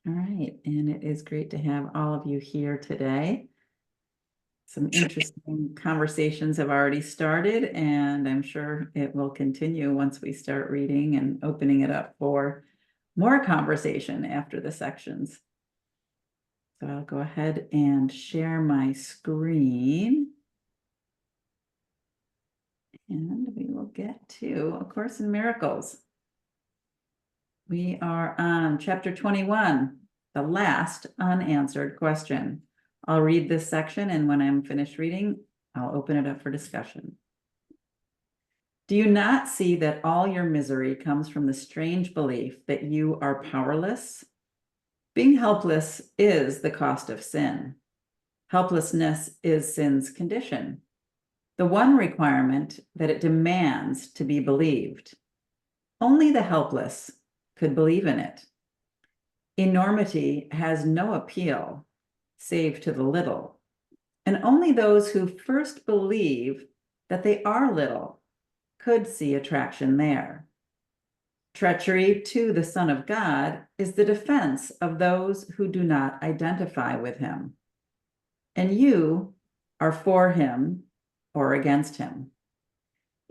All right, and it is great to have all of you here today. Some interesting conversations have already started, and I'm sure it will continue once we start reading and opening it up for more conversation after the sections. So I'll go ahead and share my screen. And we will get to A Course in Miracles. We are on chapter 21, the last unanswered question. I'll read this section, and when I'm finished reading, I'll open it up for discussion. Do you not see that all your misery comes from the strange belief that you are powerless? Being helpless is the cost of sin. Helplessness is sin's condition, the one requirement that it demands to be believed. Only the helpless could believe in it. Enormity has no appeal, save to the little, and only those who first believe that they are little could see attraction there. Treachery to the Son of God is the defense of those who do not identify with him, and you are for him or against him.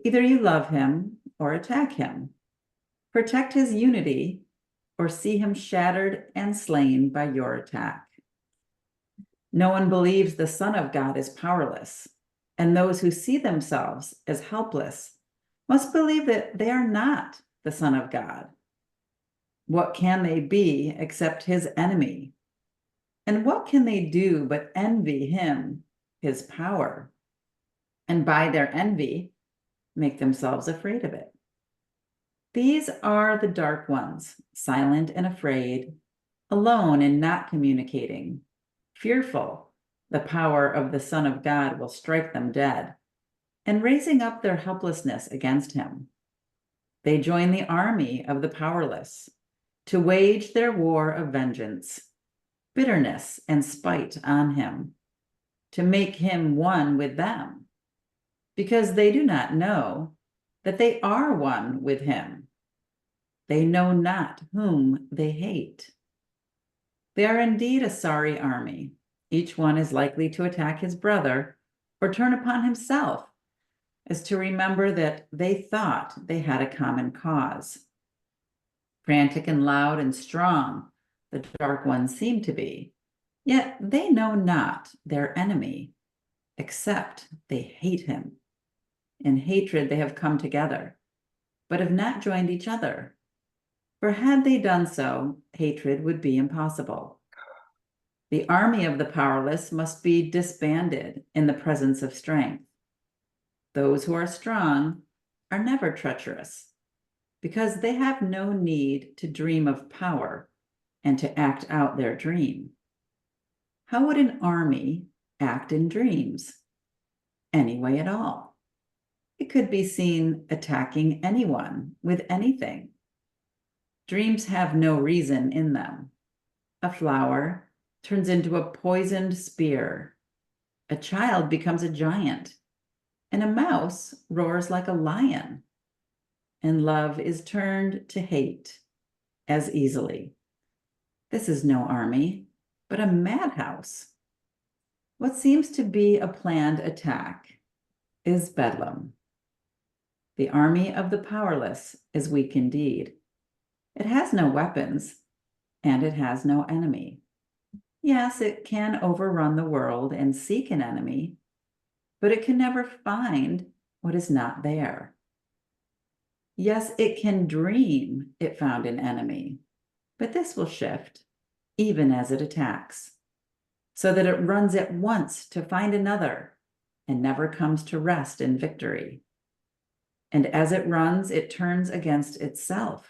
Either you love him or attack him, protect his unity, or see him shattered and slain by your attack. No one believes the Son of God is powerless, and those who see themselves as helpless must believe that they are not the Son of God. What can they be except his enemy? And what can they do but envy him, his power, and by their envy, make themselves afraid of it? These are the dark ones, silent and afraid, alone and not communicating, fearful the power of the Son of God will strike them dead, and raising up their helplessness against him. They join the army of the powerless to wage their war of vengeance, bitterness and spite on him, to make him one with them, because they do not know that they are one with him. They know not whom they hate. They are indeed a sorry army. Each one is likely to attack his brother or turn upon himself, as to remember that they thought they had a common cause. Frantic and loud and strong, the dark ones seem to be, yet they know not their enemy, except they hate him. In hatred they have come together, but have not joined each other. For had they done so, hatred would be impossible. The army of the powerless must be disbanded in the presence of strength. Those who are strong are never treacherous, because they have no need to dream of power and to act out their dream. How would an army act in dreams? Any way at all. It could be seen attacking anyone with anything. Dreams have no reason in them. A flower turns into a poisoned spear. A child becomes a giant, and a mouse roars like a lion. And love is turned to hate as easily. This is no army, but a madhouse. What seems to be a planned attack is bedlam. The army of the powerless is weak indeed. It has no weapons, and it has no enemy. Yes, it can overrun the world and seek an enemy, but it can never find what is not there. Yes, it can dream it found an enemy, but this will shift even as it attacks, so that it runs at once to find another and never comes to rest in victory. And as it runs, it turns against itself,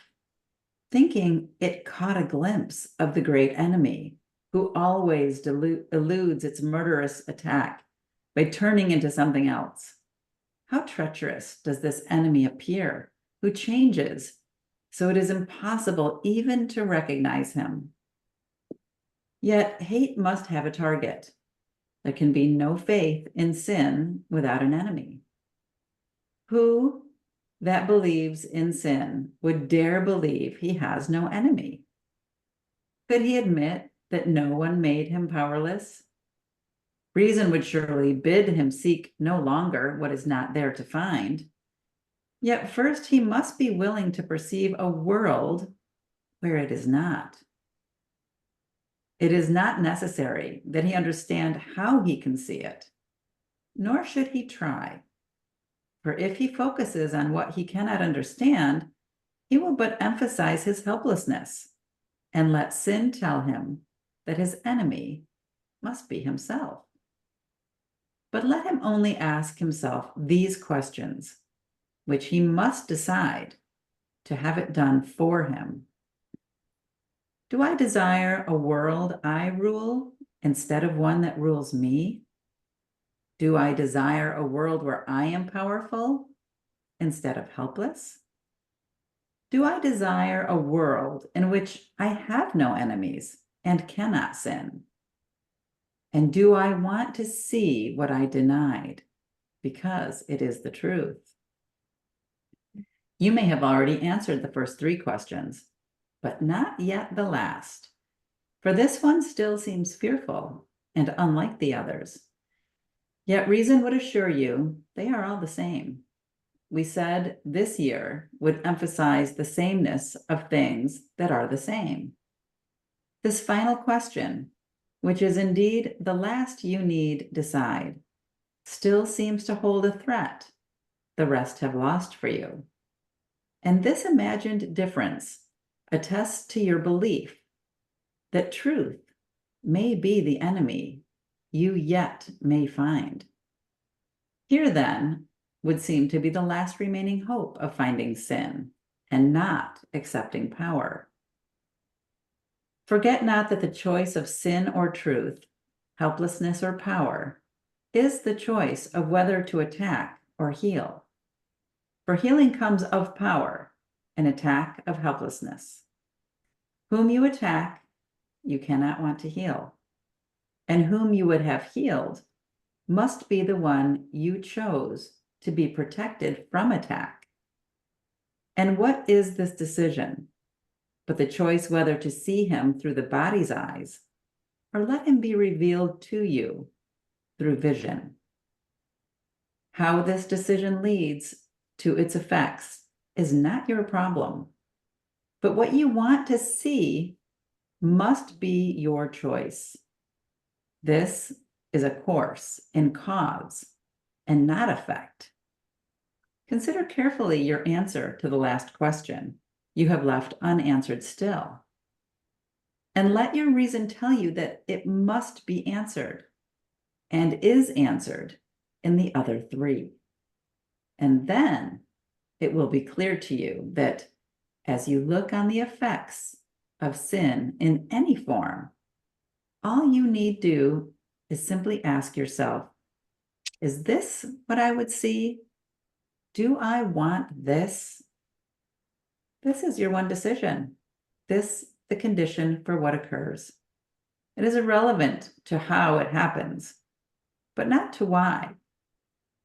thinking it caught a glimpse of the great enemy, who always eludes its murderous attack by turning into something else. How treacherous does this enemy appear, who changes, so it is impossible even to recognize him. Yet hate must have a target. There can be no faith in sin without an enemy. Who that believes in sin would dare believe he has no enemy? Could he admit that no one made him powerless? Reason would surely bid him seek no longer what is not there to find. Yet first he must be willing to perceive a world where it is not. It is not necessary that he understand how he can see it, nor should he try. For if he focuses on what he cannot understand, he will but emphasize his helplessness and let sin tell him that his enemy must be himself. But let him only ask himself these questions, which he must decide to have it done for him. Do I desire a world I rule instead of one that rules me? Do I desire a world where I am powerful instead of helpless? Do I desire a world in which I have no enemies and cannot sin? And do I want to see what I denied because it is the truth? You may have already answered the first three questions, but not yet the last, for this one still seems fearful and unlike the others. Yet reason would assure you they are all the same. We said this year would emphasize the sameness of things that are the same. This final question, which is indeed the last you need decide, still seems to hold a threat the rest have lost for you. And this imagined difference attests to your belief that truth may be the enemy you yet may find. Here then would seem to be the last remaining hope of finding sin and not accepting power. Forget not that the choice of sin or truth, helplessness or power, is the choice of whether to attack or heal. For healing comes of power, an attack of helplessness. Whom you attack, you cannot want to heal. And whom you would have healed must be the one you chose to be protected from attack. And what is this decision but the choice whether to see him through the body's eyes or let him be revealed to you through vision? How this decision leads to its effects is not your problem, but what you want to see must be your choice. This is a course in cause and not effect. Consider carefully your answer to the last question you have left unanswered still. And let your reason tell you that it must be answered and is answered in the other three. And then it will be clear to you that as you look on the effects of sin in any form, all you need do is simply ask yourself, is this what I would see? Do I want this? This is your one decision. This the condition for what occurs. It is irrelevant to how it happens, but not to why.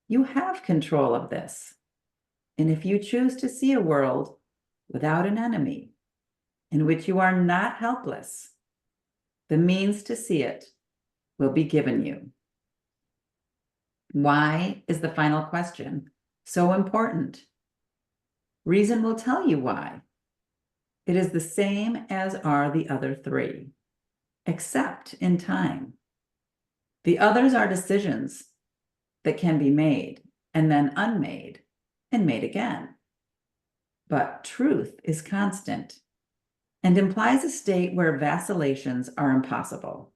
You have control of this. And if you choose to see a world without an enemy, in which you are not helpless, the means to see it will be given you. Why is the final question so important? Reason will tell you why. It is the same as are the other three, except in time. The others are decisions that can be made and then unmade and made again. But truth is constant and implies a state where vacillations are impossible.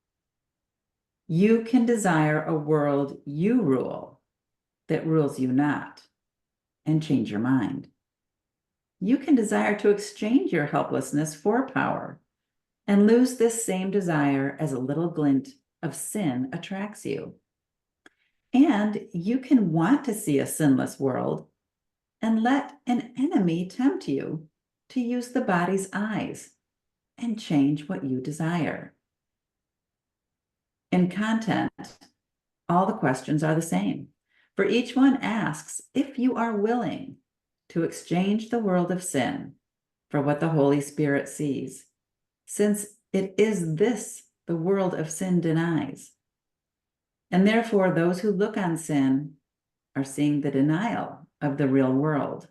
You can desire a world you rule that rules you not and change your mind. You can desire to exchange your helplessness for power and lose this same desire as a little glint of sin attracts you. And you can want to see a sinless world and let an enemy tempt you to use the body's eyes and change what you desire. In content, all the questions are the same, for each one asks if you are willing to exchange the world of sin for what the Holy Spirit sees, since It is this the world of sin denies. And therefore, those who look on sin are seeing the denial of the real world.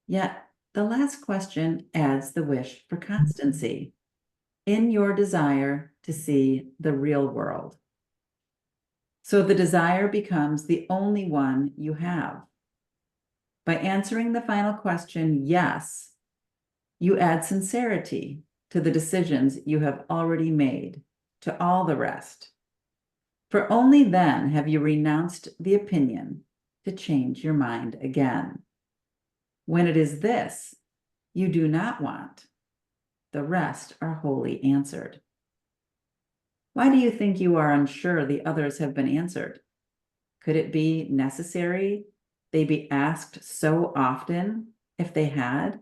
Yet, the last question adds the wish for constancy in your desire to see the real world. So the desire becomes the only one you have. By answering the final question, yes, you add sincerity to the decisions you have already made, to all the rest. For only then have you renounced the opinion to change your mind again. When it is this you do not want, the rest are wholly answered. Why do you think you are unsure the others have been answered? Could it be necessary they be asked so often if they had?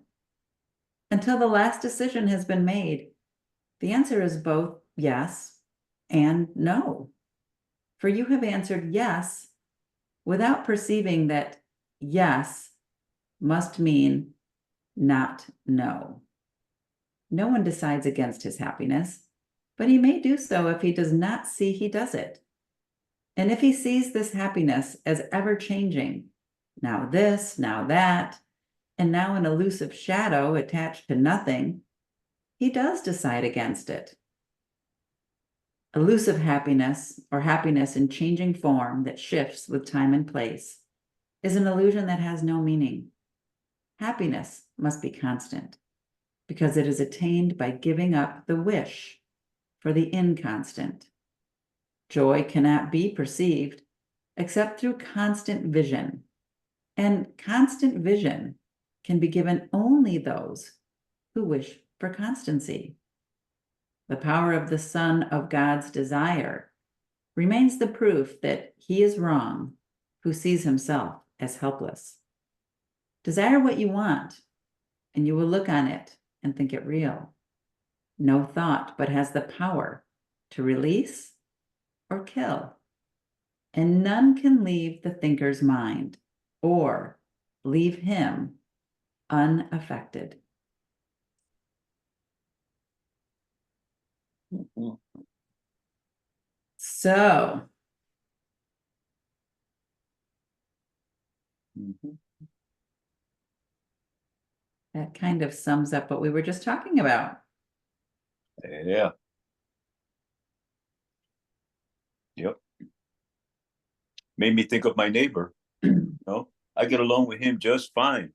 Until the last decision has been made, the answer is both yes and no. For you have answered yes without perceiving that yes must mean not no. No one decides against his happiness, but he may do so if he does not see he does it. And if he sees this happiness as ever changing, now this, now that, and now an elusive shadow attached to nothing, he does decide against it. Elusive happiness, or happiness in changing form that shifts with time and place, is an illusion that has no meaning. Happiness must be constant, because it is attained by giving up the wish for the inconstant. Joy cannot be perceived except through constant vision, and constant vision can be given only those who wish for constancy. The power of the Son of God's desire remains the proof that he is wrong who sees himself as helpless. Desire what you want, and you will look on it and think it real. No thought but has the power to release or kill, and none can leave the thinker's mind or leave him unaffected. So, that kind of sums up what we were just talking about. Yeah. Yep. Made me think of my neighbor. I get along with him just fine.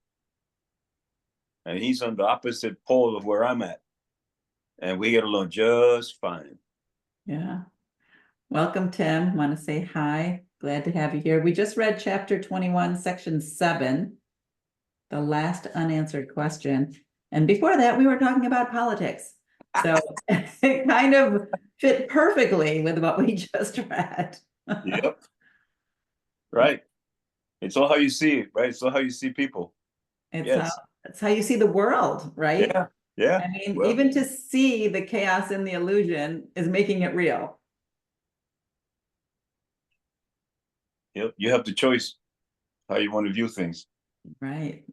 And he's on the opposite pole of where I'm at. And we get along just fine. Yeah. Welcome, Tim. Want to say hi. Glad to have you here. We just read chapter 21, section 7, the last unanswered question. And before that, we were talking about politics. So it kind of fit perfectly with what we just read. Yep. Right. It's all how you see it, right? It's all how you see people. It's how you see the world, right? Yeah. Yeah. I mean, even to see the chaos in the illusion is making it real. Yep. You have the choice how you want to view things. Right.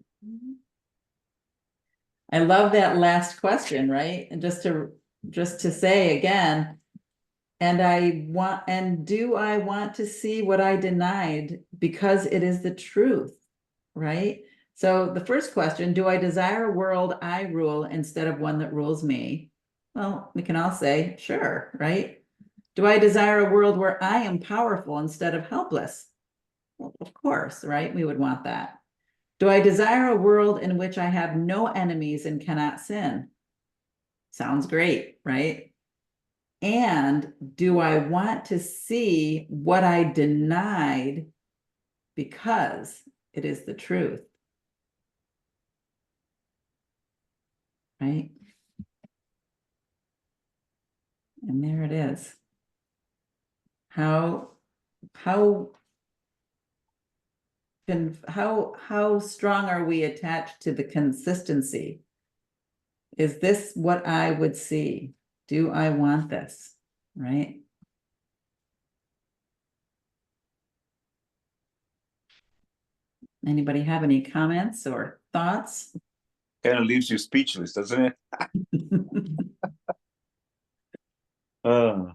I love that last question, right? And just to say again, do I want to see what I denied because it is the truth, right? So the first question, do I desire a world I rule instead of one that rules me? Well, we can all say, sure, right? Do I desire a world where I am powerful instead of helpless? Well, of course, right? We would want that. Do I desire a world in which I have no enemies and cannot sin? Sounds great, right? And do I want to see what I denied because it is the truth? Right? And there it is. How strong are we attached to the consistency? Is this what I would see? Do I want this? Right? Anybody have any comments or thoughts? Kind of leaves you speechless, doesn't it? Uh,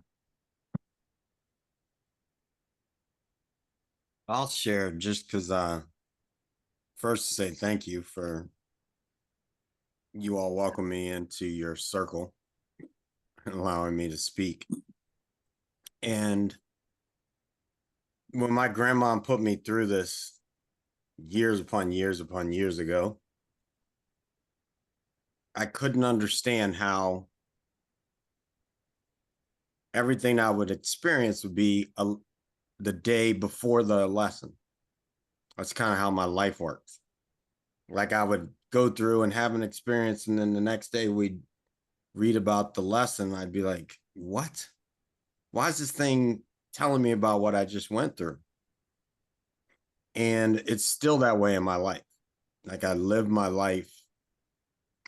I'll share just because first to say thank you for you all welcoming me into your circle and allowing me to speak. And when my grandma put me through this years upon years upon years ago, I couldn't understand how everything I would experience would be the day before the lesson. That's kind of how my life works. Like I would go through and have an experience, and then the next day we'd read about the lesson. I'd be like, what? Why is this thing telling me about what I just went through? And it's still that way in my life. Like I live my life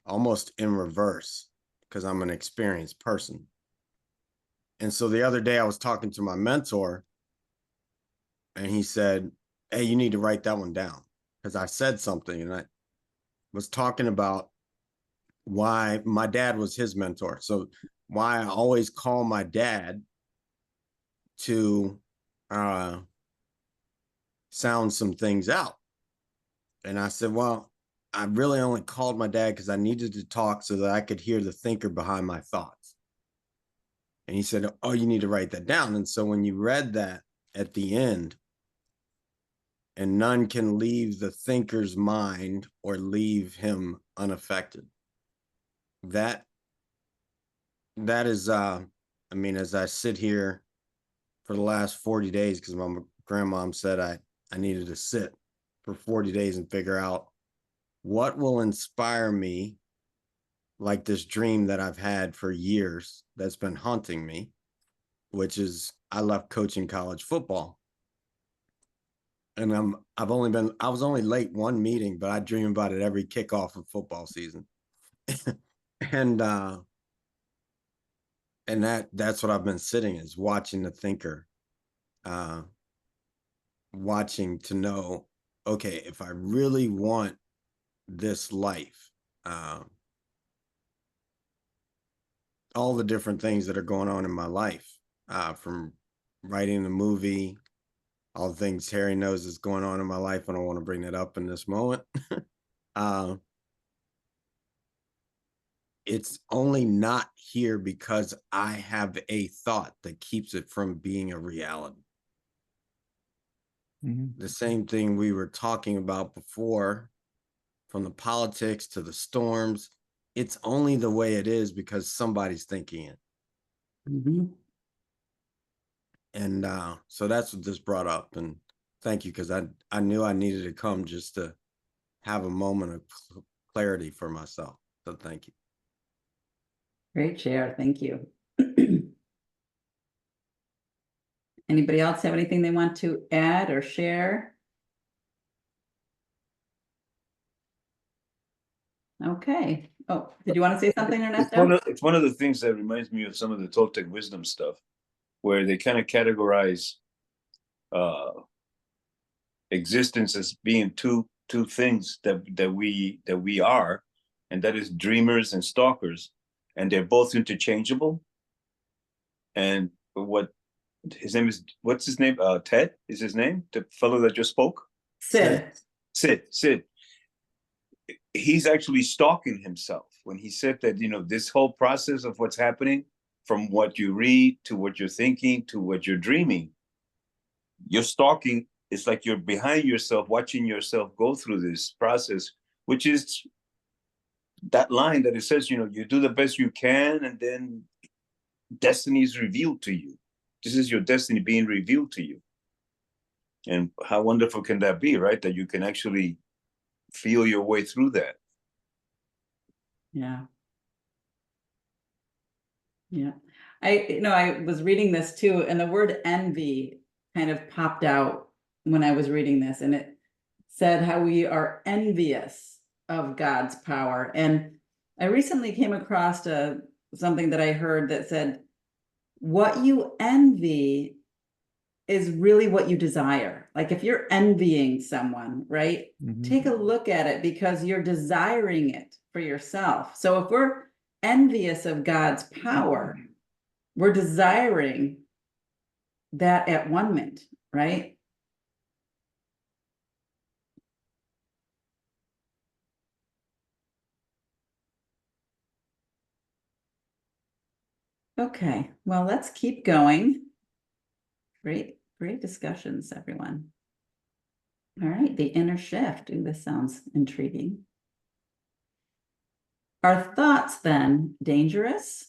almost in reverse because I'm an experienced person. And so the other day I was talking to my mentor and he said, hey, you need to write that one down, because I said something and I was talking about why my dad was his mentor. So why I always call my dad to sound some things out. And I said, well, I really only called my dad because I needed to talk so that I could hear the thinker behind my thoughts. And he said, oh, you need to write that down. And so when you read that at the end, and none can leave the thinker's mind or leave him unaffected. That is, I mean, as I sit here for the last 40 days, because my grandmom said I needed to sit for 40 days and figure out what will inspire me, like this dream that I've had for years that's been haunting me, which is I left coaching college football. And I was only late one meeting, but I dream about it every kickoff of football season. and that's what I've been sitting is watching the thinker, watching to know, okay, if I really want this life, all the different things that are going on in my life, from writing the movie, all the things Harry knows is going on in my life. I don't want to bring that up in this moment. It's only not here because I have a thought that keeps it from being a reality. Mm-hmm. The same thing we were talking about before, from the politics to the storms, it's only the way it is because somebody's thinking it. Mm-hmm. And so that's what this brought up. And thank you, because I knew I needed to come just to have a moment of clarity for myself. So thank you. Great share. Thank you. Anybody else have anything they want to add or share? Okay. Oh, did you want to say something, Ernesto? it's one of the things that reminds me of some of the Toltec wisdom stuff, where they kind of categorize existence as being two things that we are, and that is dreamers and stalkers, and they're both interchangeable. And what his name is, what's his name? Ted is his name, the fellow that just spoke. Sid. Sid. He's actually stalking himself when he said that, this whole process of what's happening, from what you read to what you're thinking to what you're dreaming, you're stalking. It's like you're behind yourself, watching yourself go through this process, which is that line that it says, you do the best you can, and then destiny is revealed to you. This is your destiny being revealed to you. And how wonderful can that be, right? That you can actually feel your way through that. Yeah. Yeah. I was reading this too, and the word envy kind of popped out when I was reading this, and it said how we are envious of God's power. And I recently came across something that I heard that said, what you envy is really what you desire. Like if you're envying someone, right? Mm-hmm. Take a look at it because you're desiring it for yourself. So if we're envious of God's power, we're desiring that at one mint, right? Okay, well, let's keep going. Great discussions, everyone. All right, the inner shift. Ooh, this sounds intriguing. Are thoughts then dangerous?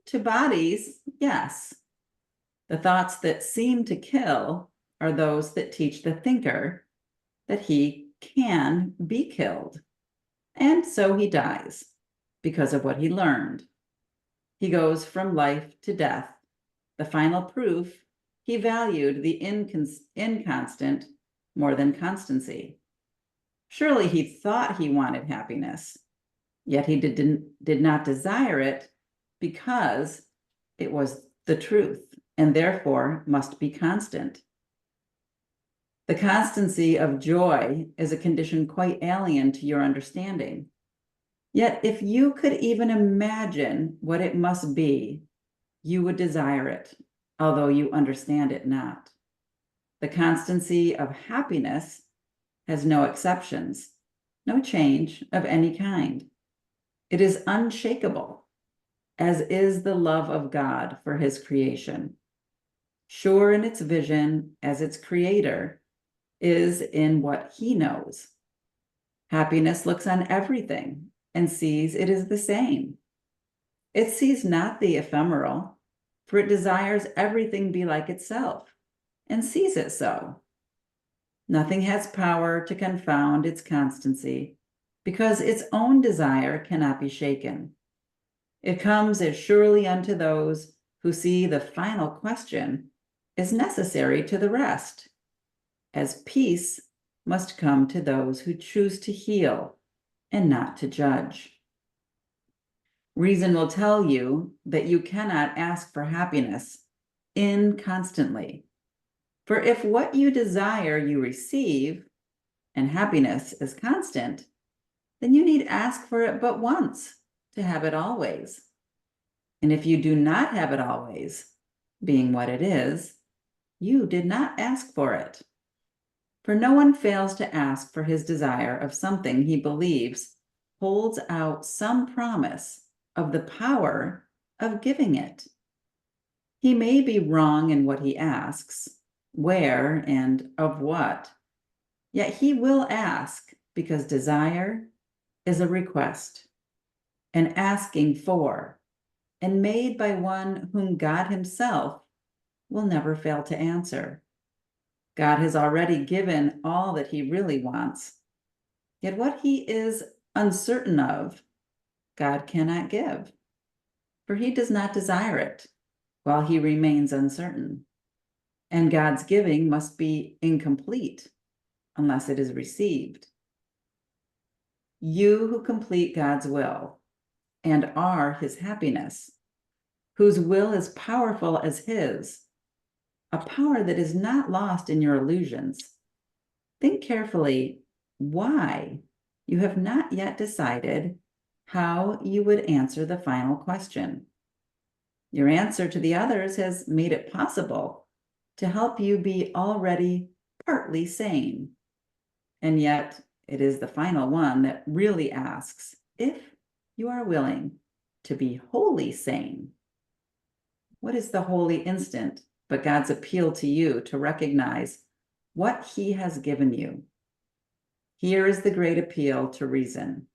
To bodies, yes. The thoughts that seem to kill are those that teach the thinker that he can be killed. And so he dies because of what he learned. He goes from life to death. The final proof, he valued the inconstant more than constancy. Surely he thought he wanted happiness, yet he did not desire it because it was the truth and therefore must be constant. The constancy of joy is a condition quite alien to your understanding. Yet if you could even imagine what it must be, you would desire it, although you understand it not. The constancy of happiness has no exceptions, no change of any kind. It is unshakable, as is the love of God for his creation. Sure in its vision as its creator is in what he knows. Happiness looks on everything and sees it is the same. It sees not the ephemeral, for it desires everything be like itself, and sees it so. Nothing has power to confound its constancy, because its own desire cannot be shaken. It comes as surely unto those who see the final question is necessary to the rest, as peace must come to those who choose to heal and not to judge. Reason will tell you that you cannot ask for happiness inconstantly. For if what you desire you receive, and happiness is constant, then you need ask for it but once to have it always. And if you do not have it always, being what it is, you did not ask for it. For no one fails to ask for his desire of something he believes holds out some promise of the power of giving it. He may be wrong in what he asks, where and of what, yet he will ask because desire is a request, an asking for, and made by one whom God himself will never fail to answer. God has already given all that he really wants, yet what he is uncertain of, God cannot give, for he does not desire it while he remains uncertain. And God's giving must be incomplete unless it is received. You who complete God's will and are his happiness, whose will is powerful as his, a power that is not lost in your illusions, think carefully why you have not yet decided how you would answer the final question. Your answer to the others has made it possible to help you be already partly sane. And yet it is the final one that really asks if you are willing to be wholly sane. What is the holy instant but God's appeal to you to recognize what he has given you? Here is the great appeal to reason,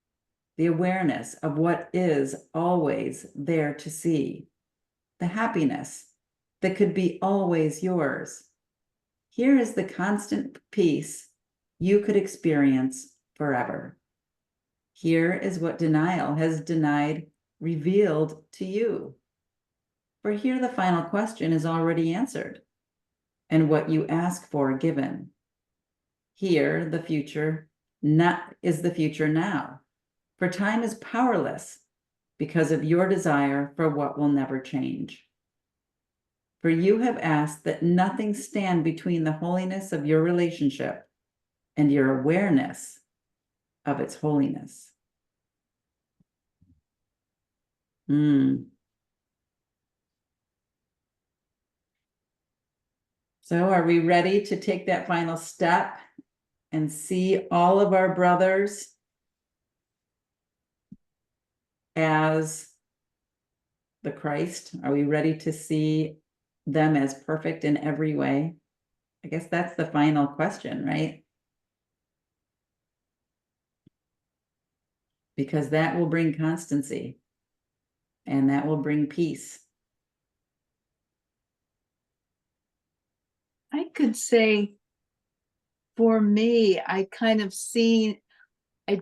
the awareness of what is always there to see, the happiness that could be always yours. Here is the constant peace you could experience forever. Here is what denial has denied revealed to you. For here the final question is already answered, and what you ask for given. Here the future is the future now, for time is powerless because of your desire for what will never change. For you have asked that nothing stand between the holiness of your relationship and your awareness of its holiness. So are we ready to take that final step and see all of our brothers as the Christ? Are we ready to see them as perfect in every way? I guess that's the final question, right? Because that will bring constancy and that will bring peace. I could say for me, I kind of seen I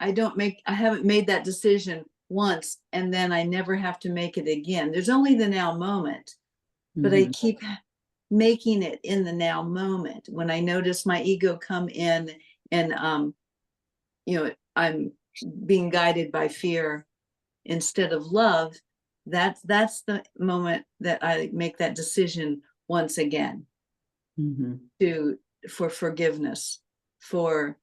haven't made that decision once and then I never have to make it again. There's only the now moment, but I Mhm. keep making it in the now moment. When I notice my ego come in and I'm being guided by fear instead of love, that's the moment that I make that decision once again Mhm. for forgiveness, to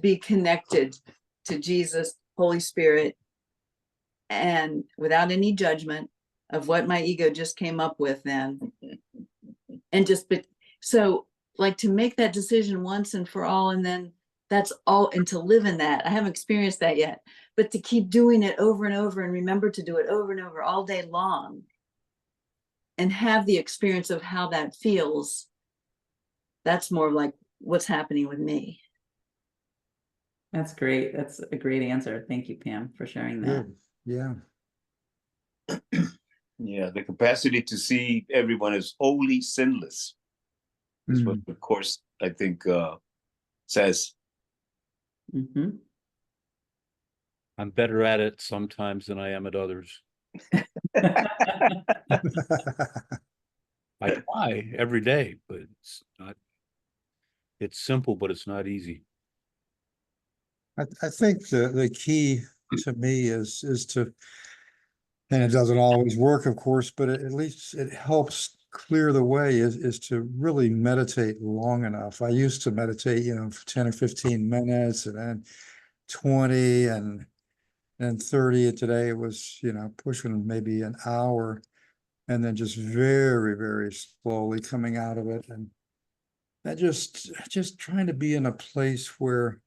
be connected to Jesus, Holy Spirit, and without any judgment of what my ego just came up with then. And so like to make that decision once and for all, and then that's all, and to live in that. I haven't experienced that yet, but to keep doing it over and over and remember to do it over and over all day long and have the experience of how that feels, that's more like what's happening with me. That's great. That's a great answer. Thank you, Pam, for sharing that. Good. Yeah. Yeah, the capacity to see everyone as wholly sinless is what the course, I think, says. Mhm. I'm better at it sometimes than I am at others. I try every day, but it's simple, but it's not easy. I think the key to me is to, and it doesn't always work, of course, but at least it helps clear the way is to really meditate long enough. I used to meditate, for 10 or 15 minutes and then 20 and 30. And today it was, pushing maybe an hour and then just very, very slowly coming out of it. And that just trying to be in a place where,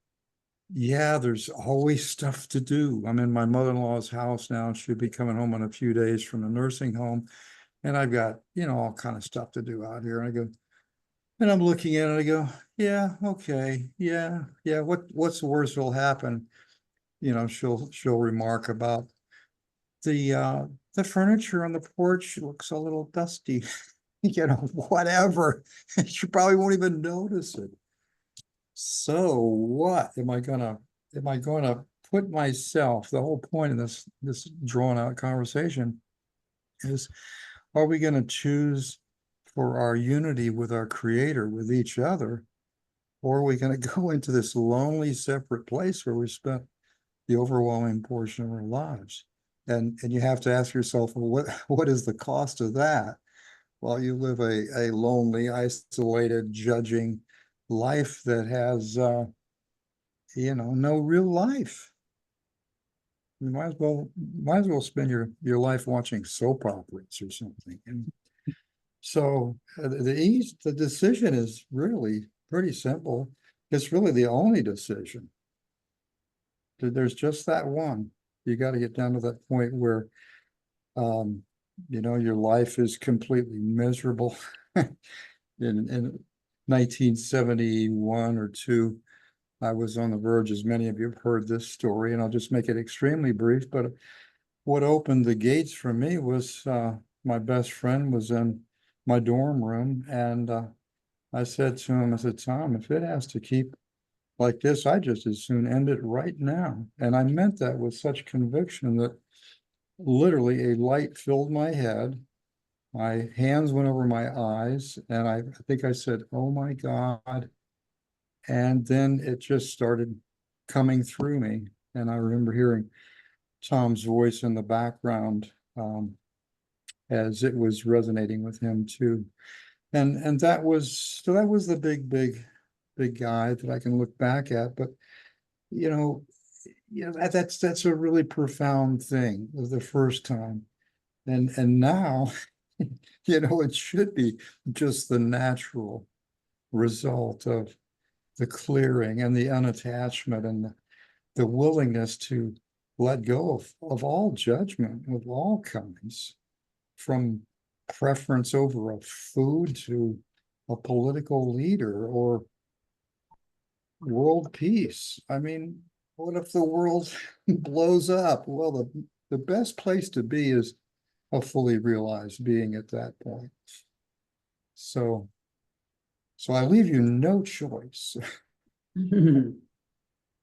yeah, there's always stuff to do. I'm in my mother-in-law's house now. She'll be coming home in a few days from the nursing home. And I've got, all kind of stuff to do out here. And I go, and I'm looking at it, I go, yeah, okay, yeah. What's the worst that'll happen? She'll remark about the furniture on the porch looks a little dusty, whatever. You probably won't even notice it. So what am I gonna put myself, the whole point of this drawn out conversation is, are we gonna choose for our unity with our creator, with each other, or are we gonna go into this lonely separate place where we spent the overwhelming portion of our lives? And you have to ask yourself, well, what is the cost of that? Well, you live a lonely, isolated, judging life that has no real life. You might as well spend your life watching soap operas or something. And so the decision is really pretty simple. It's really the only decision. There's just that one. You got to get down to that point where your life is completely miserable. In 1971 or two, I was on the verge, as many of you have heard this story, and I'll just make it extremely brief. But what opened the gates for me was my best friend was in my dorm room, and I said to him, I said, Tom, if it has to keep like this, I just as soon end it right now. And I meant that with such conviction that literally a light filled my head. My hands went over my eyes, and I think I said, oh my God. And then it just started coming through me. And I remember hearing Tom's voice in the background as it was resonating with him too. And that was the big guy that I can look back at. But that's a really profound thing, the first time. And now You know, it should be just the natural result of the clearing and the unattachment and the willingness to let go of all judgment of all kinds, from preference over a food to a political leader or world peace. I mean, what if the world blows up? Well, the best place to be is a fully realized being at that point. So, so I leave you no choice.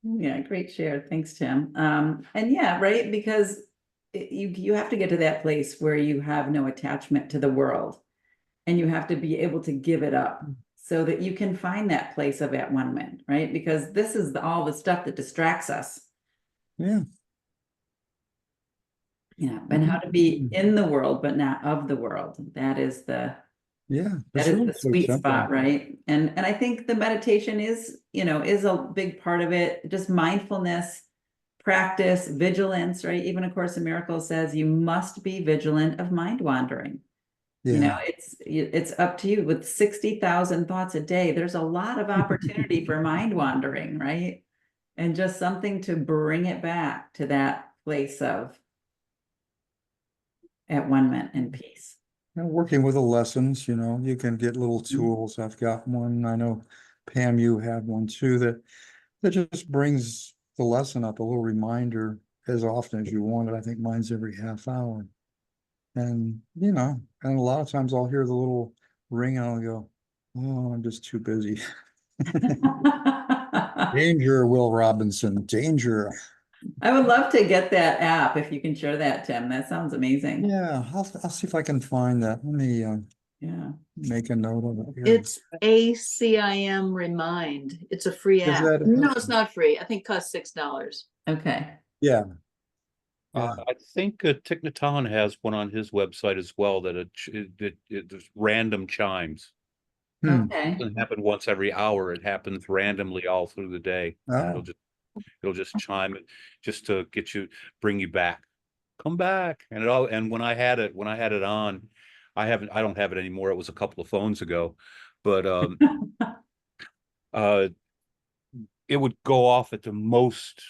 Yeah, great share. Thanks, Tim. And yeah, right, because you have to get to that place where you have no attachment to the world, and you have to be able to give it up so that you can find that place of at one-ment, right? Because this is all the stuff that distracts us. Yeah. Yeah, and how to be in the world, but not of the world. That is the Yeah. that It's is really the so sweet simple. spot, right? And I think the meditation is, is a big part of it. Just mindfulness, practice, vigilance, right? Even A Course in Miracles says you must be vigilant of mind wandering. Yeah. It's up to you. With 60,000 thoughts a day, there's a lot of opportunity for mind wandering, right? And just something to bring it back to that place of at one-ment and peace. And working with the lessons, you can get little tools. I've got one. I know Pam, you have one too, that just brings the lesson up, a little reminder as often as you want it. I think mine's every half hour. And, and a lot of times I'll hear the little ring and I'll go, oh, I'm just too busy. Danger, Will Robinson, danger. I would love to get that app if you can share that, Tim. That sounds amazing. Yeah, I'll see if I can find that. Let me Yeah. make a note of it here. It's ACIM Remind. It's a free Is app. that- No, it's not free. I think it costs $6. Okay. Yeah. Yeah. I think Thich Nhat Hanh has one on his website as well that there's random chimes. Hmm. Okay. It doesn't happen once every hour. It happens randomly all through the day. Oh. It'll just chime it just to bring you back. Come back. And when I had it on, I don't have it anymore. It was a couple of phones ago, but it would go off at the most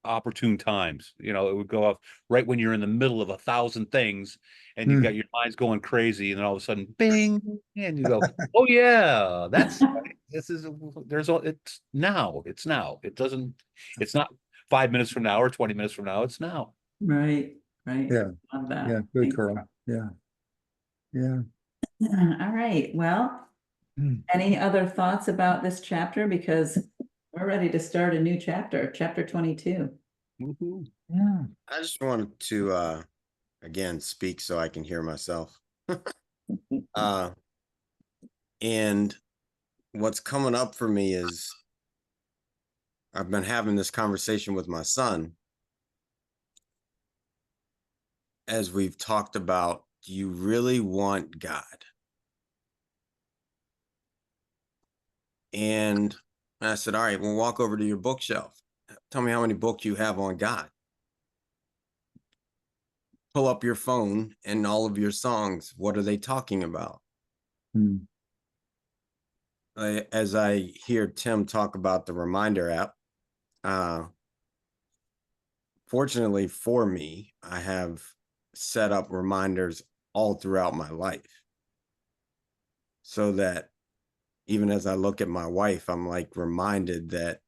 opportune times. It would go off right when you're in the middle of 1,000 things and you've got your mind's going crazy, and then all of a sudden, bing, and you go, oh yeah, that's this is it's now. It's now. It's not 5 minutes from now or 20 minutes from now. It's now. Right. Right. Yeah. Love that. Yeah. Good, Thanks. Carl. Yeah. Yeah. All right. Well, Hmm. any other thoughts about this chapter? Because we're ready to start a new chapter, chapter 22. Woohoo. Yeah. I just wanted to again speak so I can hear myself. And what's coming up for me is I've been having this conversation with my son as we've talked about, do you really want God? And I said, all right, we'll walk over to your bookshelf. Tell me how many books you have on God. Pull up your phone and all of your songs. What are they talking about? Hmm. As I hear Tim talk about the reminder app, fortunately for me, I have set up reminders all throughout my life so that even as I look at my wife, I'm like reminded that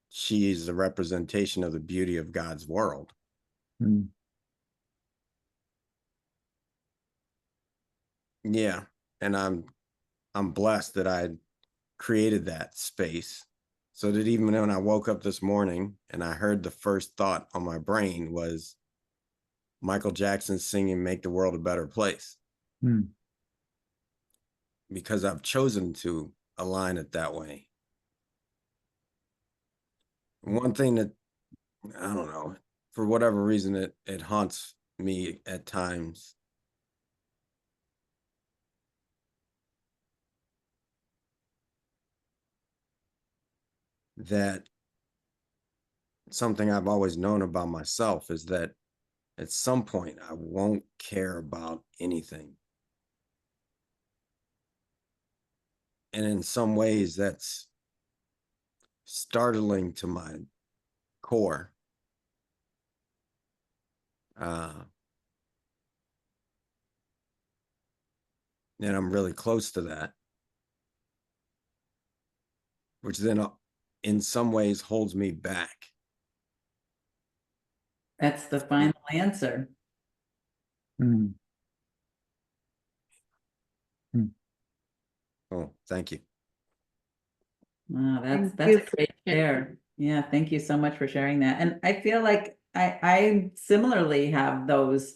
she is a representation of the beauty of God's world. Hmm. Yeah. And I'm blessed that I created that space so that even when I woke up this morning and I heard the first thought on my brain was Michael Jackson singing Make the World a Better Place. Hmm. Because I've chosen to align it that way. One thing that, I don't know, for whatever reason, it haunts me at times. That something I've always known about myself is that at some point I won't care about anything. And in some ways that's startling to my core. And I'm really close to that, which then in some ways holds me back. That's the final answer. Hmm. Oh, thank you. Wow, Thank that's you a for great share. Yeah, thank you so much for sharing that. And I feel like I similarly have those,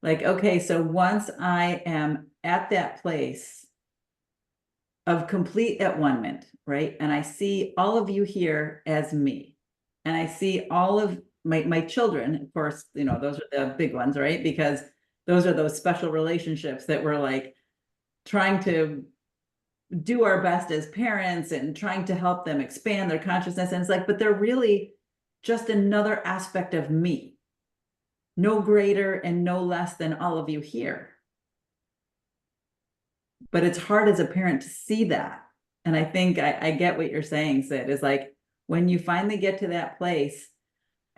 like, okay, so once I am at that place of complete at one-ment, right? And I see all of you here as me. And I see all of my children, of course, you know, those are the big ones, right? Because those are those special relationships that we're like trying to do our best as parents and trying to help them expand their consciousness. And it's like, but they're really just another aspect of me, no greater and no less than all of you here. But it's hard as a parent to see that. And I think I get what you're saying, Sid, is like when you finally get to that place,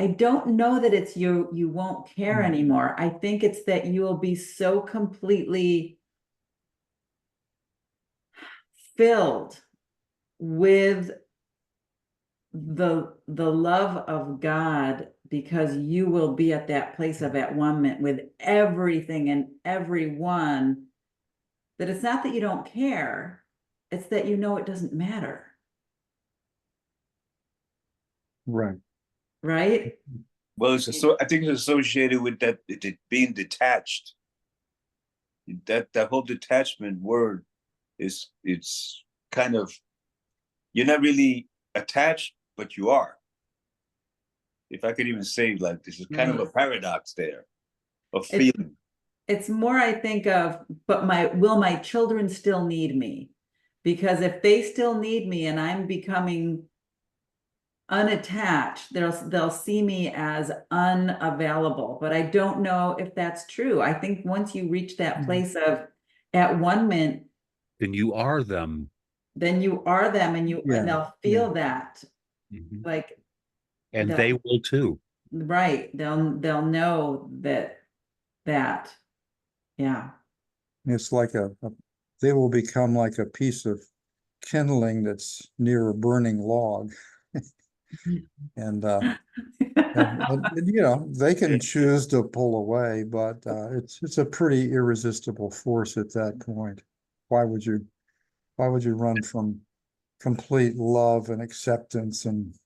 I don't know that it's you won't care anymore. I think it's that you will be so completely filled with the love of God, because you will be at that place of at one minute with everything and everyone, that it's not that you don't care, it's that you know it doesn't matter. Right. Right? Well, I think it's associated with that it being detached. That whole detachment word it's kind of, you're not really attached, but you are. If I could even say, like, this is kind of a paradox there of feeling. It's more, I think of, but will my children still need me? Because if they still need me and I'm becoming unattached, they'll see me as unavailable. But I don't know if that's true. I think once you reach that place of at one minute, Then you are them. then you are them, and Yeah, they'll feel that, Mhm. like, And they'll- they will too. right, they'll know that yeah. it's like they will become like a piece of kindling that's near a burning log. And, you know, they can choose to pull away, but it's a pretty irresistible force at that point. Why would you run from complete love and acceptance and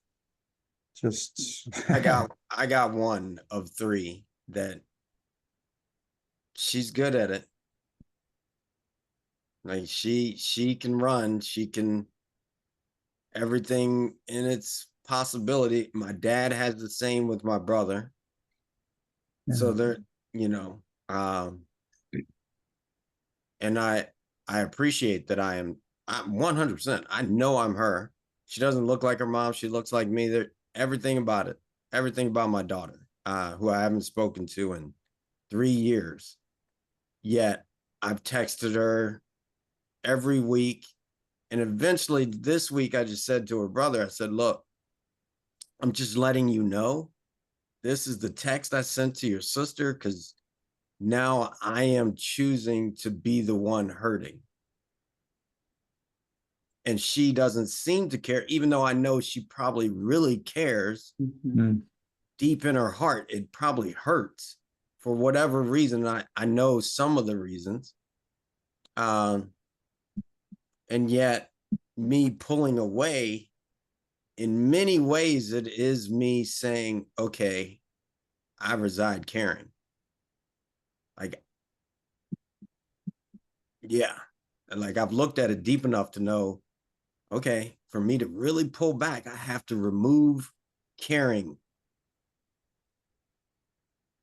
just I got one of three that she's good at it. Like she can run, she can everything in its possibility. My dad has the same with my brother. So they're, you know, and I appreciate that I'm 100%. I know I'm her. She doesn't look like her mom. She looks like me. There, everything about it, everything about my daughter, who I haven't spoken to in 3 years. Yet I've texted her every week. And eventually this week, I just said to her brother, I said, look, I'm just letting you know, this is the text I sent to your sister, because now I am choosing to be the one hurting. And she doesn't seem to care, even though I know she probably really cares. Deep in her heart, it probably hurts for whatever reason. I know some of the reasons. And yet me pulling away, in many ways, it is me saying, okay, I reside caring. Like, yeah. And like, I've looked at it deep enough to know, okay, for me to really pull back, I have to remove caring.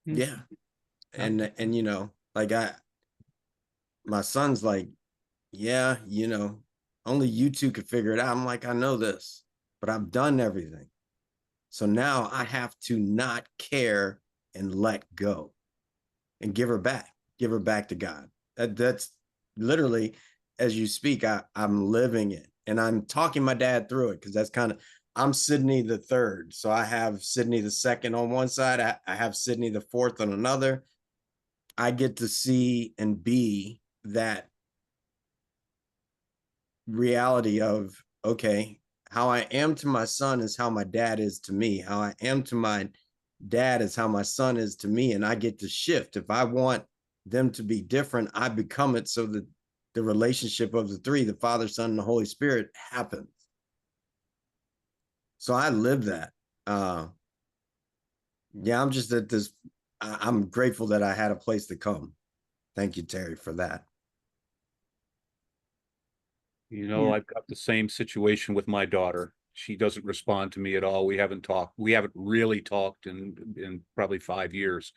Yeah. And you know, like my son's like, yeah, you know, only you two could figure it out. I'm like, I know this, but I've done everything. So now I have to not care and let go and give her back to God. That's literally, as you speak, I'm living it, and I'm talking my dad through it, because that's kind of, I'm Sydney the third. So I have Sydney the second on one side. I have Sydney the fourth on another. I get to see and be that reality of, okay, how I am to my son is how my dad is to me. How I am to my dad is how my son is to me. And I get to shift. If I want them to be different, I become it, so that the relationship of the three, the Father, Son, and the Holy Spirit, happens. So I live that. Yeah, I'm just at this, I'm grateful that I had a place to come. Thank you, Terry, for that. You know, Yeah. I've got the same situation with my daughter. She doesn't respond to me at all. We haven't talked. We haven't really talked in probably 5 years.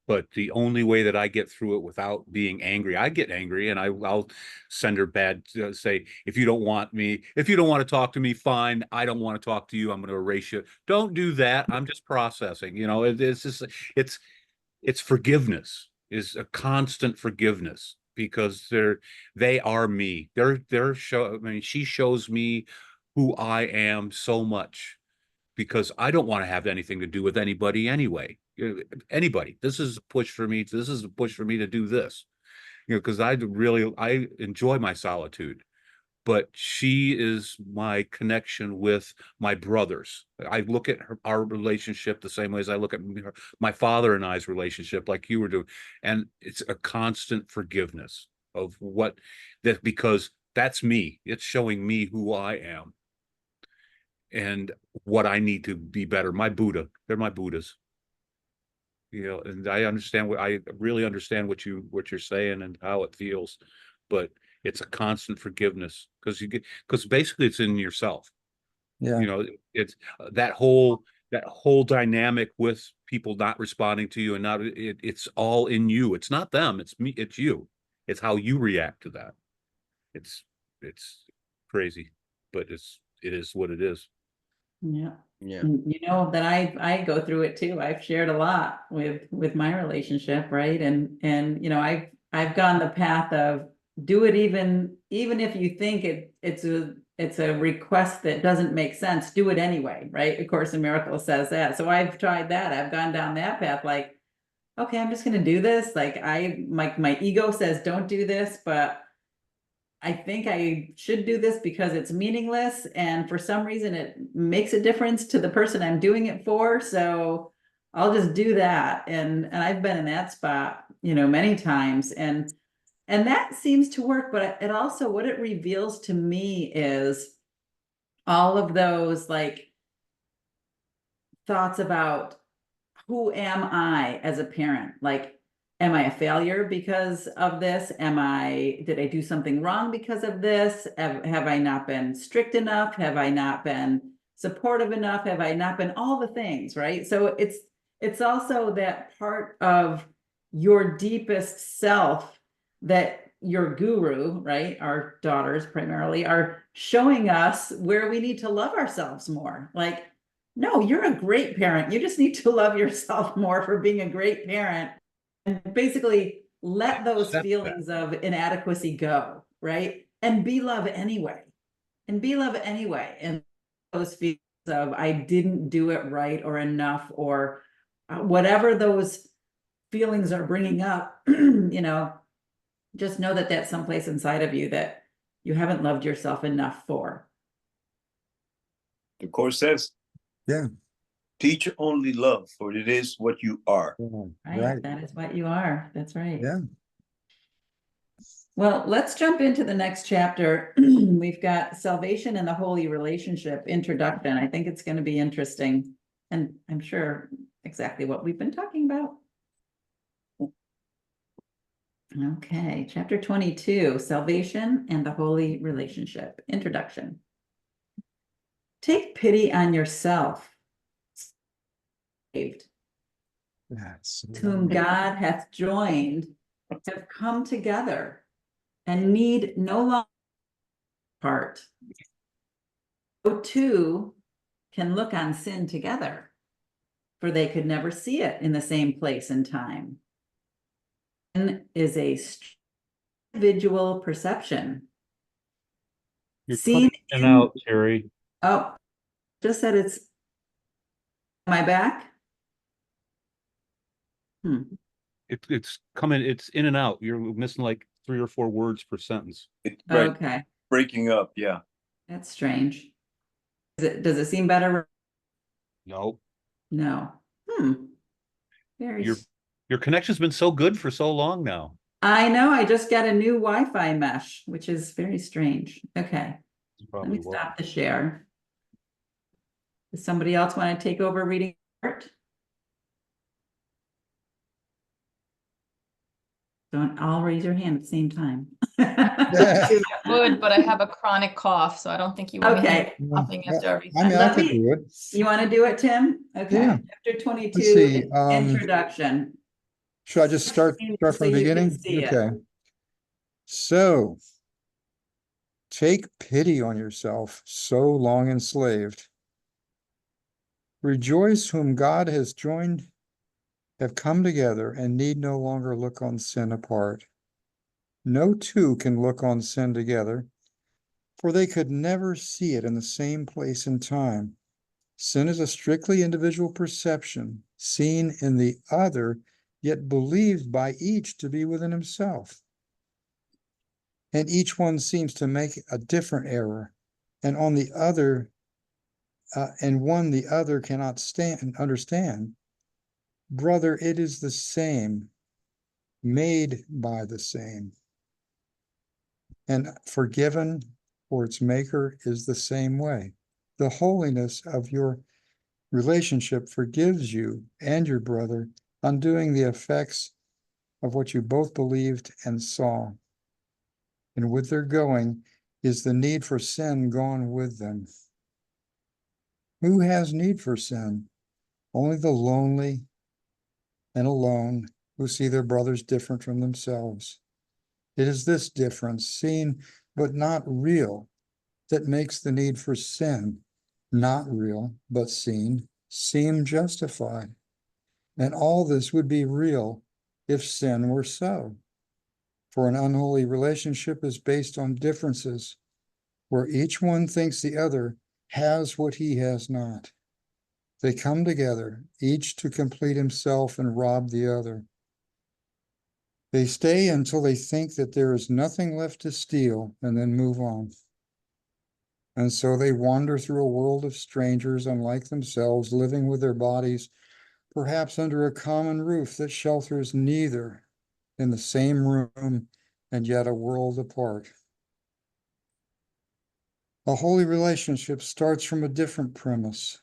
But the only way that I get through it without being angry, I get angry and I'll send her bad, say, if you don't want to talk to me, fine. I don't want to talk to you. I'm going to erase you. Don't do that. I'm just processing. You know, it's just, it's forgiveness, is a constant forgiveness, because they are me. I mean, she shows me who I am so much, because I don't want to have anything to do with anybody anyway. Anybody. This is a push for me. This is a push for me to do this. Because I enjoy my solitude. But she is my connection with my brothers. I look at our relationship the same way as I look at my father and I's relationship, like you were doing. And it's a constant forgiveness of what that, because that's me. It's showing me who I am and what I need to be better. My Buddha, they're my Buddhas. And I really understand what you're saying and how it feels, but it's a constant forgiveness, because basically it's in yourself. Yeah. It's that whole dynamic with people not responding to you, and it's all in you. It's not them, it's me, it's you. It's how you react to that. It's crazy, but it is what it is. Yeah. Yeah. You know that I go through it too. I've shared a lot with my relationship, right? And I've gone the path of do it even if you think it's a request that doesn't make sense, do it anyway, right? Of Course in Miracles says that. So I've tried that. I've gone down that path, like, okay, I'm just gonna do this. Like my ego says don't do this, but I think I should do this because it's meaningless, and for some reason it makes a difference to the person I'm doing it for. So I'll just do that. And I've been in that spot, many times, and that seems to work. But it also, what it reveals to me is all of those like thoughts about who am I as a parent? Like, am I a failure because of this? Did I do something wrong because of this? Have I not been strict enough? Have I not been supportive enough? Have I not been all the things, right? So it's also that part of your deepest self that your guru, right? Our daughters primarily are showing us where we need to love ourselves more. Like, no, you're a great parent. You just need to love yourself more for being a great parent, and basically let those Accept that. feelings of inadequacy go, right? And be love anyway. And be love anyway. And those feelings of I didn't do it right or enough, or whatever those feelings are bringing up, just know that that's someplace inside of you that you haven't loved yourself enough for. The Course says, Yeah. teach only love, for it is what you are. Right. That is what you are. That's right. Yeah. Well, let's jump into the next chapter. We've got Salvation and the Holy Relationship introduction. I think it's going to be interesting, and I'm sure exactly what we've been talking about. Okay, chapter 22, Salvation and the Holy Relationship, introduction. Take pity on yourself, saved, That's whom God hath joined, have come together, and need no longer part. So two can look on sin together. for they could never see it in the same place and time. Sin is a individual perception. You're Seen cutting in and in- out, Terry. Oh, just said it's my back. It's coming, it's in and out. You're missing like 3 or 4 words per sentence. Right, Okay, breaking up, yeah. that's strange. Does it seem better? No, No. Very. your connection's been so good for so long now. I know, I just got a new Wi-Fi mesh, which is very strange. Okay, It's let probably me what. stop the share. Does somebody else want to take over reading part? Don't all raise your hand at the same time. Yeah. I would, but I have a chronic cough, so I don't think you want me Okay, coughing after every I mean, I sentence. could do it. you want to do it, Tim? Okay, Yeah. chapter 22, see, introduction. Should I just start from So the you can beginning? see it. Okay. So, take pity on yourself, so long enslaved. Rejoice whom God has joined, have come together and need no longer look on sin apart. No two can look on sin together, for they could never see it in the same place and time. Sin is a strictly individual perception, seen in the other, yet believed by each to be within himself. And each one seems to make a different error, and on the other, and one the other cannot understand. Brother, it is the same, made by the same, and forgiven for its maker is the same way. The holiness of your relationship forgives you and your brother, undoing the effects of what you both believed and saw. And with their going is the need for sin gone with them. Who has need for sin? Only the lonely and alone who see their brothers different from themselves. It is this difference, seen but not real, that makes the need for sin, not real but seen, seem justified. And all this would be real if sin were so. For an unholy relationship is based on differences, where each one thinks the other has what he has not. They come together, each to complete himself and rob the other. They stay until they think that there is nothing left to steal and then move on. And so they wander through a world of strangers unlike themselves, living with their bodies, perhaps under a common roof that shelters neither, in the same room and yet a world apart. A holy relationship starts from a different premise.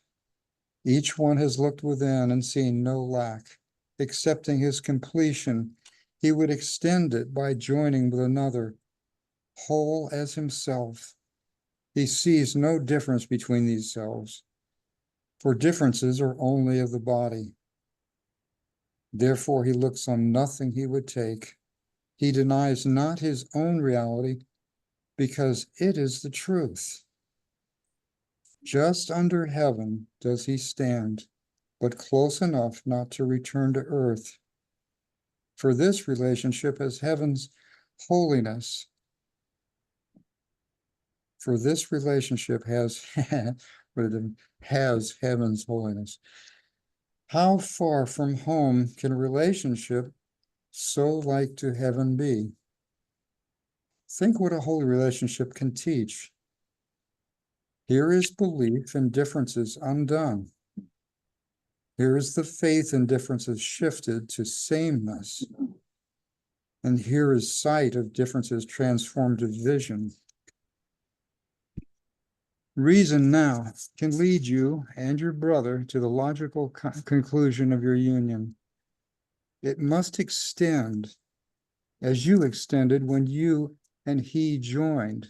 Each one has looked within and seen no lack. Accepting his completion, he would extend it by joining with another, whole as himself. He sees no difference between these selves, for differences are only of the body. Therefore, he looks on nothing he would take. He denies not his own reality, because it is the truth. Just under heaven does he stand, but close enough not to return to earth. For this relationship has heaven's holiness. For this relationship has, has heaven's holiness. How far from home can a relationship so like to heaven be? Think what a holy relationship can teach. Here is belief in differences undone. Here is the faith in differences shifted to sameness. And here is sight of differences transformed to vision. Reason now can lead you and your brother to the logical conclusion of your union. It must extend as you extended when you and he joined.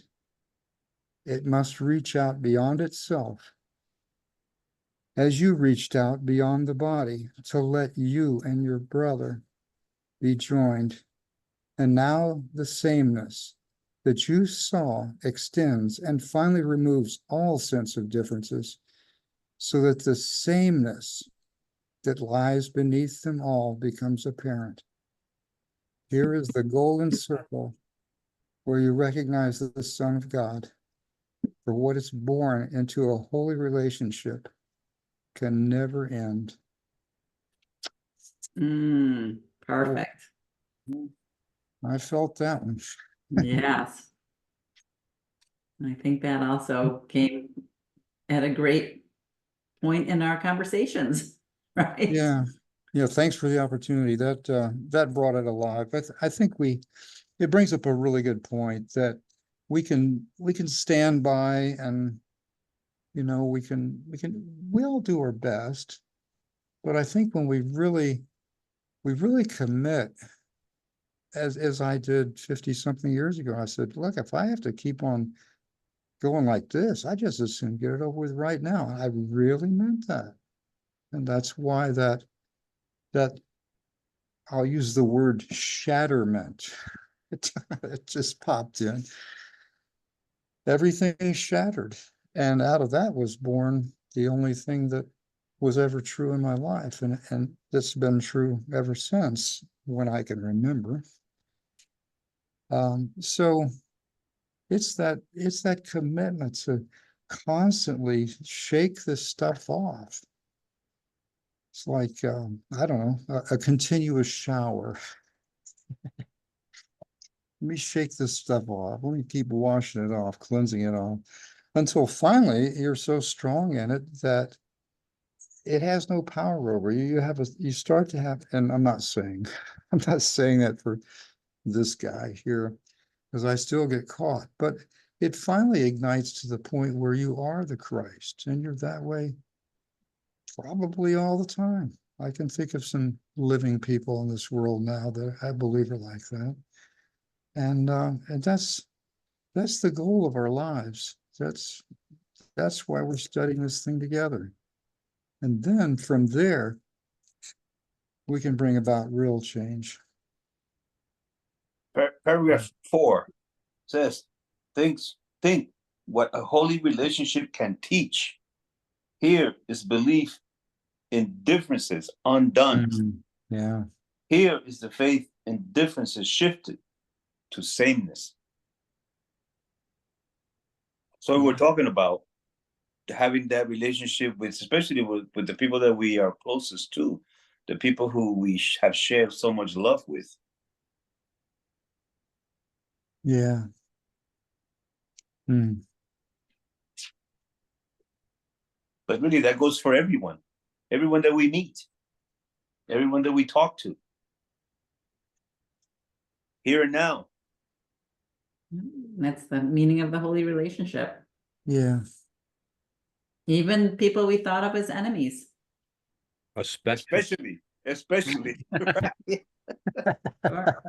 It must reach out beyond itself as you reached out beyond the body to let you and your brother be joined. And now the sameness that you saw extends and finally removes all sense of differences, so that the sameness that lies beneath them all becomes apparent. Here is the golden circle where you recognize the Son of God for what it's born into a holy relationship can never end. Perfect. I felt that one. Yes. I think that also came at a great point in our conversations, right? Yeah. Yeah. Thanks for the opportunity. That brought it alive. I think it brings up a really good point that we can stand by and, we all do our best. But I think when we really commit, as I did 50 something years ago, I said, look, if I have to keep on going like this, I just as soon get it over with right now. I really meant that. And that's why that I'll use the word shatterment. It just popped in. Everything shattered. And out of that was born the only thing that was ever true in my life. And it's been true ever since when I can remember. So it's that commitment to constantly shake this stuff off. It's like, I don't know, a continuous shower. Let me shake this stuff off. Let me keep washing it off, cleansing it off, until finally you're so strong in it that it has no power over you. You start to have, and I'm not saying that for this guy here, because I still get caught, but it finally ignites to the point where you are the Christ, and you're that way probably all the time. I can think of some living people in this world now that I believe are like that. And that's the goal of our lives. That's why we're studying this thing together. And then from there, we can bring about real change. Paragraph 4 says, think what a holy relationship can teach. Here is belief in differences undone. Yeah. Here is the faith in differences shifted to sameness. So we're talking about having that relationship with, especially with the people that we are closest to, the people who we have shared so much love with. Yeah. But really, that goes for everyone that we meet, everyone that we talk to, here and now. That's the meaning of the holy relationship. Yeah. Even people we thought of as enemies. Especially. Sure.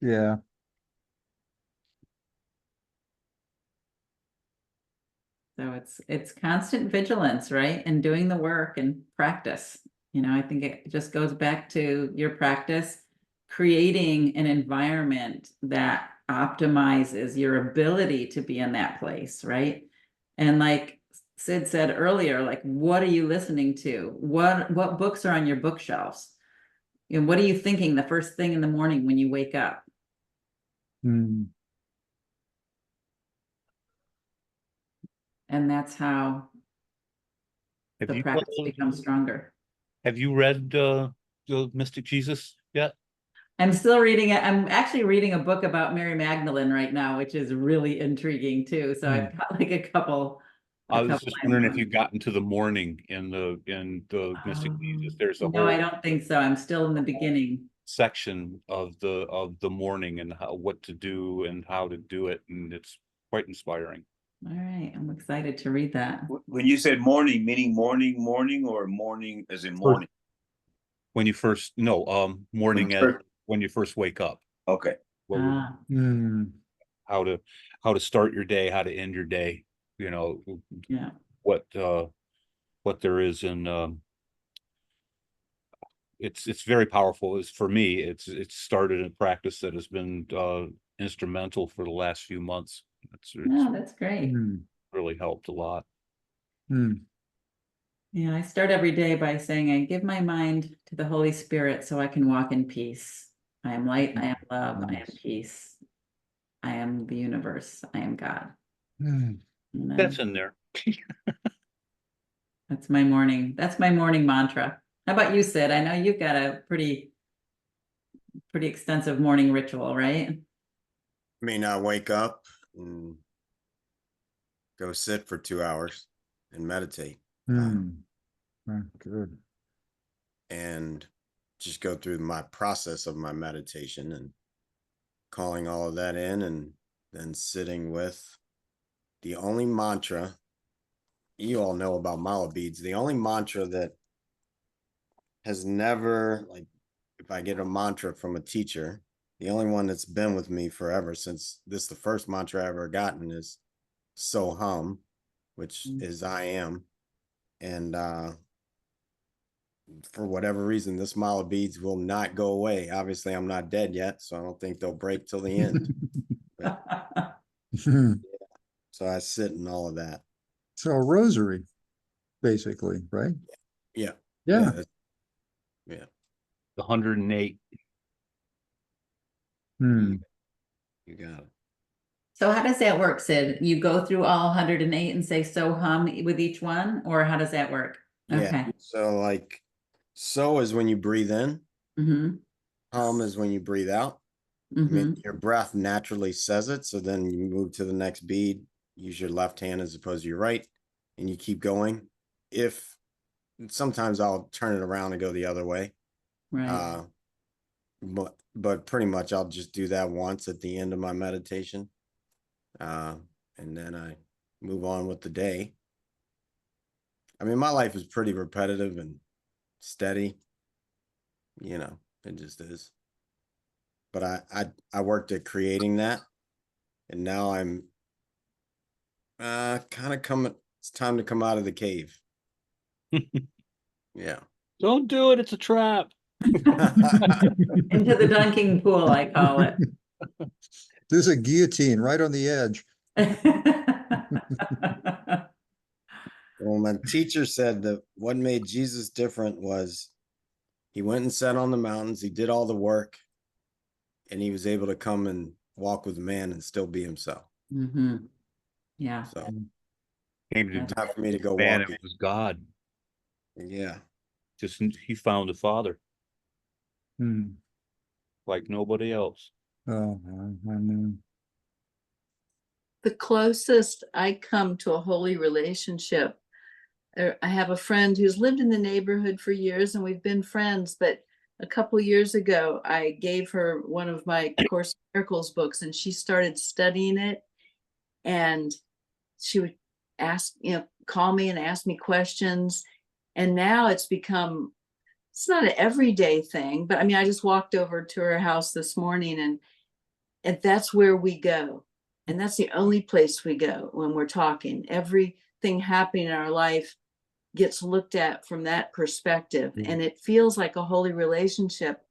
Yeah. So it's constant vigilance, right? And doing the work and practice. I think it just goes back to your practice, creating an environment that optimizes your ability to be in that place, right? And like Sid said earlier, like, what are you listening to? What books are on your bookshelves? And what are you thinking the first thing in the morning when you wake up? And that's how the practice becomes stronger. Have you read the Mystic Jesus yet? I'm still reading it. I'm actually reading a book about Mary Magdalene right now, which is really intriguing too. So I've got like a couple. I was just wondering if you got into the morning in the Mystic Jesus. There's a No, I whole don't think so. I'm still in the beginning. section of the morning and what to do and how to do it, and it's quite inspiring. All right, I'm excited to read that. When you said morning, meaning morning, or morning as in morning? When you first, no, morning as when you first wake up. Okay. Ah, How to start your day, how to end your day, yeah. what there is in it's very powerful. It's for me, it's started a practice that has been instrumental for the last few months. It's No, that's great. really helped a lot. Yeah, I start every day by saying, I give my mind to the Holy Spirit so I can walk in peace. I am light, I am love, I am peace. I am the universe, I am God. Hmm. And That's in there. that's my morning mantra. How about you, Sid? I know you've got a pretty extensive morning ritual, right? I mean, I wake up and go sit for 2 hours and meditate. Hmm. Good. And just go through my process of my meditation and calling all of that in, and then sitting with the only mantra you all know about mala beads. The only mantra that has never, like, if I get a mantra from a teacher, the only one that's been with me forever since this, the first mantra I ever gotten is so hum, which is I am. And for whatever reason, this mala beads will not go away. Obviously, I'm not dead yet, so I don't think they'll break till the end. Hmm. So I sit in all of that. So a rosary, basically, right? Yeah. Yeah. Yeah. 108. Hmm. You got it. So how does that work, Sid? You go through all 108 and say so hum with each one, or how does that work? Yeah. Okay. So like, so is when you breathe in, Mm-hmm. hum is when you breathe out. I Mm-hmm. mean, your breath naturally says it. So then you move to the next bead, use your left hand as opposed to your right, and you keep going. If sometimes I'll turn it around and go the other way. Right. But pretty much I'll just do that once at the end of my meditation. And then I move on with the day. I mean, my life is pretty repetitive and steady. You know, it just is. But I worked at creating that, and now I'm kind of coming. It's time to come out of the cave. Yeah. Don't do it. It's a trap. Into the dunking pool, I call it. There's a guillotine right on the edge. Well, my teacher said that what made Jesus different was he went and sat on the mountains, he did all the work, and he was able to come and walk with man and still be himself. Mm-hmm. Yeah. So Came to That's- time for me to go man, walk. it was God. Yeah. Just he found the Father Hmm. like nobody else. Oh, I know. The closest I come to a holy relationship, I have a friend who's lived in the neighborhood for years and we've been friends, but a couple years ago, I gave her one of my Course in Miracles books and she started studying it. And she would ask, call me and ask me questions. And now it's not an everyday thing, but I mean, I just walked over to her house this morning and that's where we go. And that's the only place we go when we're talking. Everything happening in our life gets looked at from that perspective. And it feels like a holy relationship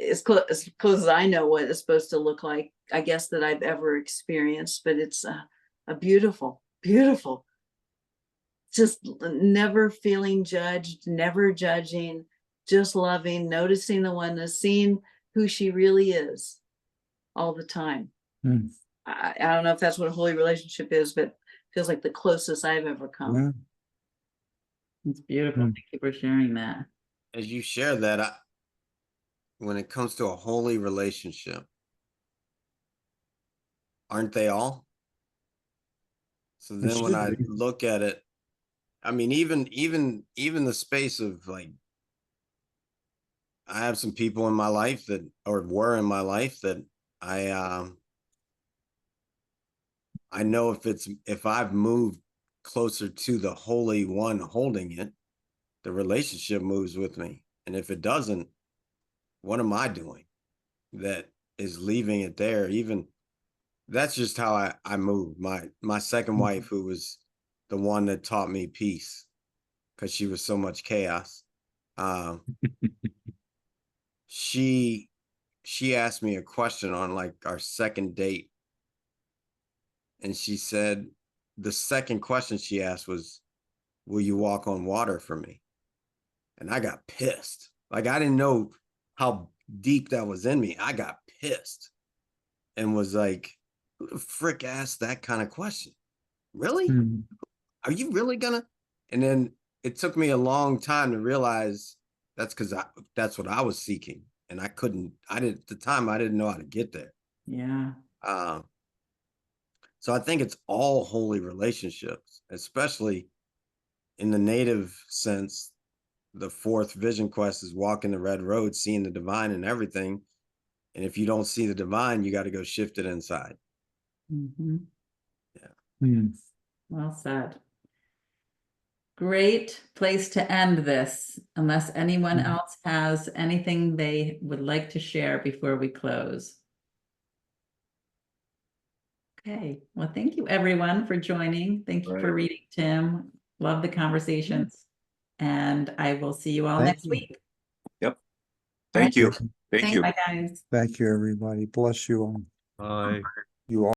as close as I know what it's supposed to look like, I guess, that I've ever experienced. But it's a beautiful, beautiful, just never feeling judged, never judging, just loving, noticing the oneness, seeing who she really is all the time. Hmm. I don't know if that's what a holy relationship is, but feels like the closest I've ever come. Yeah. It's beautiful. Hmm. Thank you for sharing that. As you share that, when it comes to a holy relationship, aren't they all? So then when I look at it, I mean, even the space of like, I have some people in my life that, or were in my life that I know if I've moved closer to the Holy One holding it, the relationship moves with me. And if it doesn't, what am I doing that is leaving it there? Even that's just how I move. My second wife, who was the one that taught me peace because she was so much chaos. She asked me a question on like our second date. And she said, the second question she asked was, will you walk on water for me? And I got pissed. Like, I didn't know how deep that was in me. I got pissed and was like, who the frick asked that kind of question? Really? Hmm. Are you really gonna? And then it took me a long time to realize that's because that's what I was seeking. And I at the time, I didn't know how to get there. Yeah. So I think it's all holy relationships, especially in the native sense. The fourth vision quest is walking the red road, seeing the divine and everything. And if you don't see the divine, you got to go shift it inside. Mhm. Hmm. Well said. Great place to end this, unless anyone Mhm. else has anything they would like to share before we close. Okay, well, thank you everyone for joining. Thank you for Right. reading, Tim. Love the conversations. And I will see you all Thank next you. week. Thank you. Thank you. Thank you. Bye, guys. Thank you, everybody. Bless you all. Bye. You all.